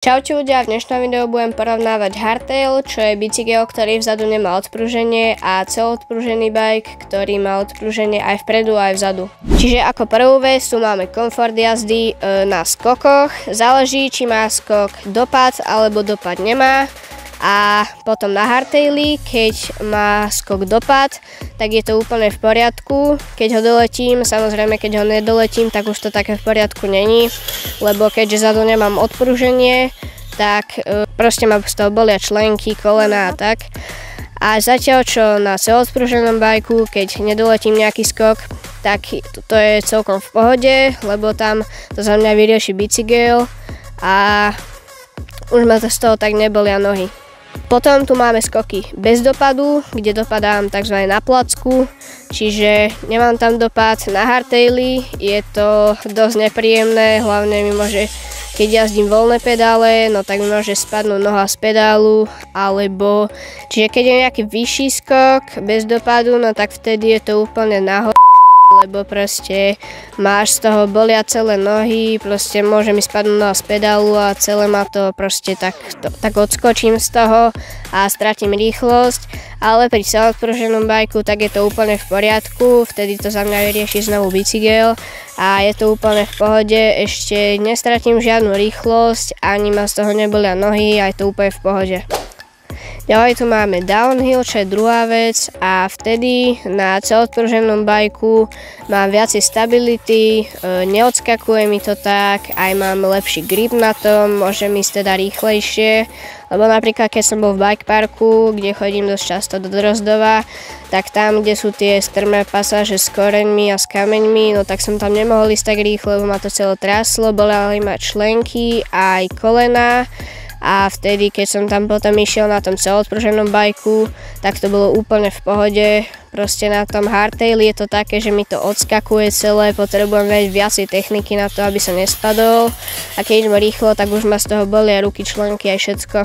Čaute ľudia, v dnešnom videu budem porovnávať hardtail, čo je bicykel, ktorý vzadu nemá odpruženie, a celoodpružený bike, ktorý má odpruženie aj vpredu, aj vzadu. Čiže ako prvú vec tu máme komfort jazdy na skokoch. Záleží, či má skok dopad alebo dopad nemá. A potom na hardtaili, keď má skok dopad, tak je to úplne v poriadku. Keď ho doletím, samozrejme keď ho nedoletím, tak už to také v poriadku není, lebo keďže zadu nemám odpruženie, tak proste ma z toho bolia členky, kolena a tak. A zatiaľ čo na celoodpruženom bajku, keď nedoletím nejaký skok, tak to je celkom v pohode, lebo tam to za mňa vyrieši bicykel a už ma to z toho tak nebolia nohy. Potom tu máme skoky bez dopadu, kde dopadám tzv. Na placku, čiže nemám tam dopad. Na hardtaili je to dosť nepríjemné, hlavne mi môže, keď jazdím voľné pedále, no tak mi môže spadnúť noha z pedálu, alebo, čiže keď je nejaký vyšší skok bez dopadu, no tak vtedy je to úplne nahor, lebo proste máš z toho bolia celé nohy, proste môže mi spadnúť noha z pedálu a celé ma to proste tak odskočím z toho a stratím rýchlosť, ale pri celoodpruženom bajku tak je to úplne v poriadku, vtedy to za mňa vyrieši znovu bicykel a je to úplne v pohode, ešte nestratím žiadnu rýchlosť, ani ma z toho nebolia nohy a je to úplne v pohode. Ďalej tu máme downhill, čo je druhá vec, a vtedy na celoodpruženom bajku mám viacej stability, neodskakuje mi to tak, aj mám lepší grip na tom, môžem ísť teda rýchlejšie, lebo napríklad keď som bol v bike parku, kde chodím dosť často do Drozdova, tak tam, kde sú tie strmé pasáže s koreňmi a s kameňmi, no tak som tam nemohol ísť tak rýchlo, lebo ma to celé tráslo, boleli ma členky a aj kolena. A vtedy, keď som tam potom išiel na tom celoodpruženom bajku, tak to bolo úplne v pohode. Proste na tom hardtaili je to také, že mi to odskakuje celé, potrebujem viacej techniky na to, aby som nespadol. A keď idem rýchlo, tak už ma z toho bolia ruky, členky aj všetko.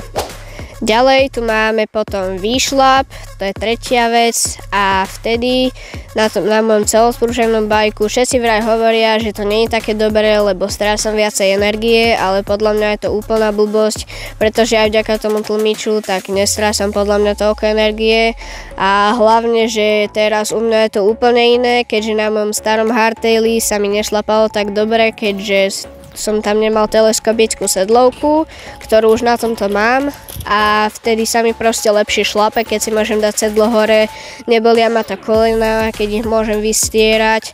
Ďalej tu máme potom výšlap, to je tretia vec, a vtedy na mojom celoodpruženom bajku všetci vraj hovoria, že to nie je také dobré, lebo strácam viacej energie, ale podľa mňa je to úplná blbosť, pretože aj vďaka tomu tlmiču tak nestrácam podľa mňa toľko energie, a hlavne, že teraz u mňa je to úplne iné, keďže na mojom starom hardtaili sa mi nešlapalo tak dobre, keďže som tam nemal teleskopickú sedlovku, ktorú už na tomto mám, a vtedy sa mi proste lepšie šlape, keď si môžem dať sedlo hore, nebolia ma to kolena, keď ich môžem vystierať,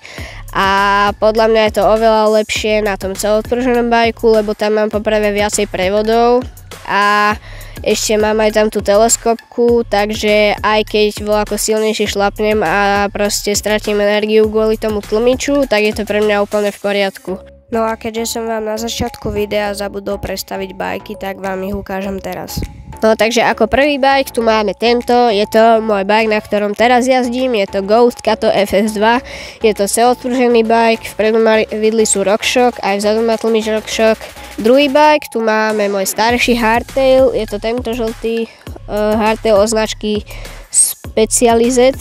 a podľa mňa je to oveľa lepšie na tom celoodpruženom bajku, lebo tam mám poprvé viacej prevodov a ešte mám aj tam tú teleskopku, takže aj keď voľako silnejšie šlapnem a proste stratím energiu kvôli tomu tlmiču, tak je to pre mňa úplne v poriadku. No a keďže som vám na začiatku videa zabudol predstaviť bajky, tak vám ich ukážem teraz. No takže ako prvý bike tu máme tento, je to môj bike, na ktorom teraz jazdím, je to Ghost Kato FS2, je to celoodpružený bike, vpredu má vidly sú RockShox, aj vzadu má tlmič RockShox. Druhý bike tu máme môj starší hardtail, je to tento žltý hardtail o značky Specialized,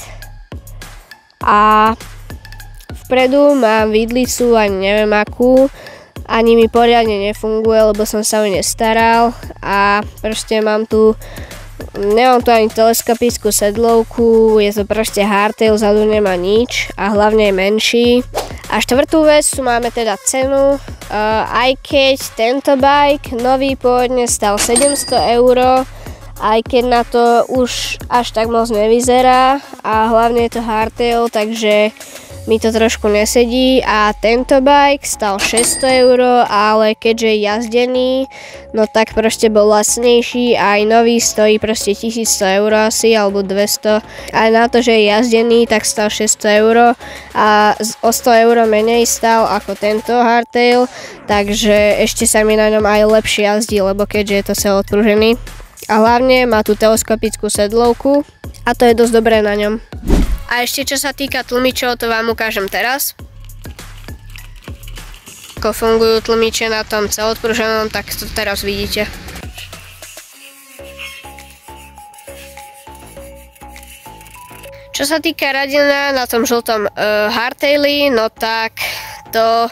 a vpredu mám vidlicu, ani neviem akú, ani mi poriadne nefunguje, lebo som sa o ne nestaral, a proste nemám tu ani teleskopickú sedlovku, je to proste hardtail, zadu nemá nič a hlavne je menší. A štvrtú vec, tu máme teda cenu, aj keď tento bike nový pôvodne stal 700 €, aj keď na to už až tak moc nevyzerá a hlavne je to hardtail, takže mi to trošku nesedí, a tento bike stal 600 €, ale keďže je jazdený, no tak proste bol lacnejší, a aj nový stojí proste 1100 € asi, alebo 200, ale na to, že je jazdený, tak stal 600 € a o 100 € menej stal ako tento hardtail, takže ešte sa mi na ňom aj lepšie jazdí, lebo keďže je to celoodpružený. A hlavne má tú teleskopickú sedlovku a to je dosť dobré na ňom. A ešte čo sa týka tlmičov, to vám ukážem teraz. Ako fungujú tlmiče na tom celoodpruženom, tak to teraz vidíte. Čo sa týka radenia na tom žltom hardtaili, no tak to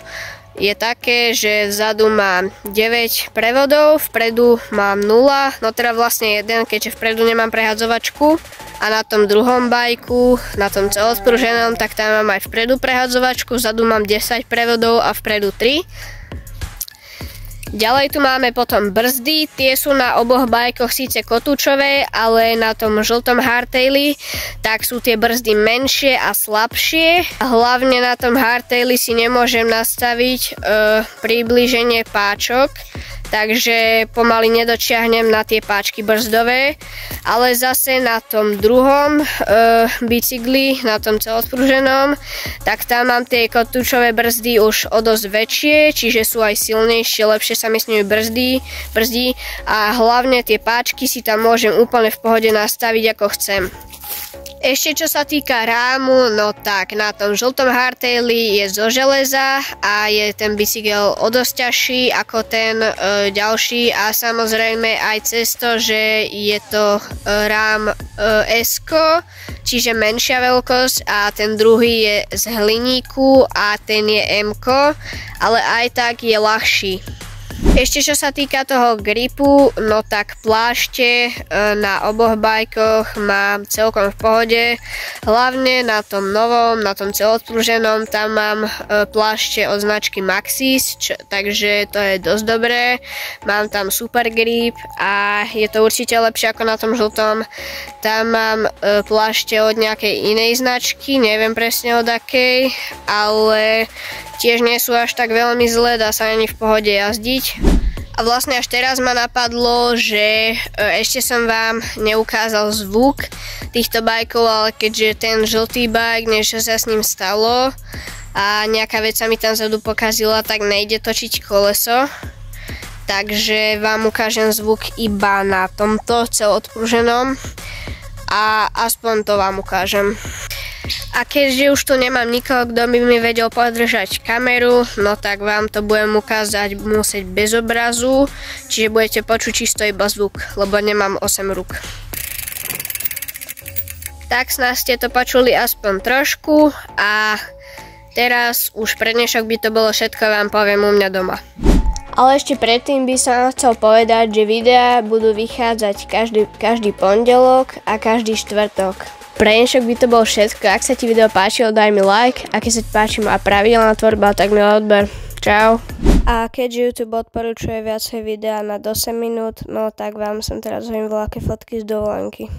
je také, že vzadu mám 9 prevodov, vpredu mám 0, no teda vlastne 1, keďže vpredu nemám prehadzovačku. A na tom druhom bajku, na tom celodpruženom, tak tam mám aj vpredu prehadzovačku, vzadu mám 10 prevodov a vpredu 3. Ďalej tu máme potom brzdy, tie sú na oboch bajkoch síce kotúčové, ale na tom žltom hardtaili tak sú tie brzdy menšie a slabšie. Hlavne na tom hardtaili si nemôžem nastaviť priblíženie páčok, takže pomaly nedočiahnem na tie páčky brzdové, ale zase na tom druhom bicykli, na tom celodpruženom, tak tam mám tie kotúčové brzdy už o dosť väčšie, čiže sú aj silnejšie, lepšie sa mi s nimi brzdí a hlavne tie páčky si tam môžem úplne v pohode nastaviť ako chcem. Ešte čo sa týka rámu, no tak na tom žltom hardtaili je zo železa a je ten bicykel o dosť ťažší ako ten ďalší a samozrejme aj cez to, že je to rám S-ko, čiže menšia veľkosť a ten druhý je z hliníku a ten je M-ko, ale aj tak je ľahší. Ešte čo sa týka toho gripu, no tak plášte na oboch bajkoch mám celkom v pohode. Hlavne na tom novom, na tom celodpruženom, tam mám plášte od značky Maxxis, takže to je dosť dobré. Mám tam super grip a je to určite lepšie ako na tom žltom. Tam mám plášte od nejakej inej značky, neviem presne od akej, ale tiež nie sú až tak veľmi zlé, dá sa ani v pohode jazdiť. A vlastne až teraz ma napadlo, že ešte som vám neukázal zvuk týchto bajkov, ale keďže ten žltý bajk, niečo sa s ním stalo a nejaká vec sa mi tam vzadu pokazila, tak nejde točiť koleso. Takže vám ukážem zvuk iba na tomto celodpruženom a aspoň to vám ukážem. A keďže už tu nemám nikoho, kto by mi vedel podržať kameru, no tak vám to budem ukázať musieť bez obrazu, čiže budete počuť čisto iba zvuk, lebo nemám 8 rúk. Tak snad ste to počuli aspoň trošku a teraz už pre dnešok by to bolo všetko, vám poviem u mňa doma. Ale ešte predtým by som chcel povedať, že videá budú vychádzať každý pondelok a každý štvrtok. Pre dnešok by to bolo všetko, ak sa ti video páčilo, daj mi like, a keď sa ti páči moja pravidelná tvorba, tak mi odber. Čau. A keďže YouTube odporúčuje viacej videá na 8 minút, no tak vám som teraz hovorím veľké fotky z dovolenky.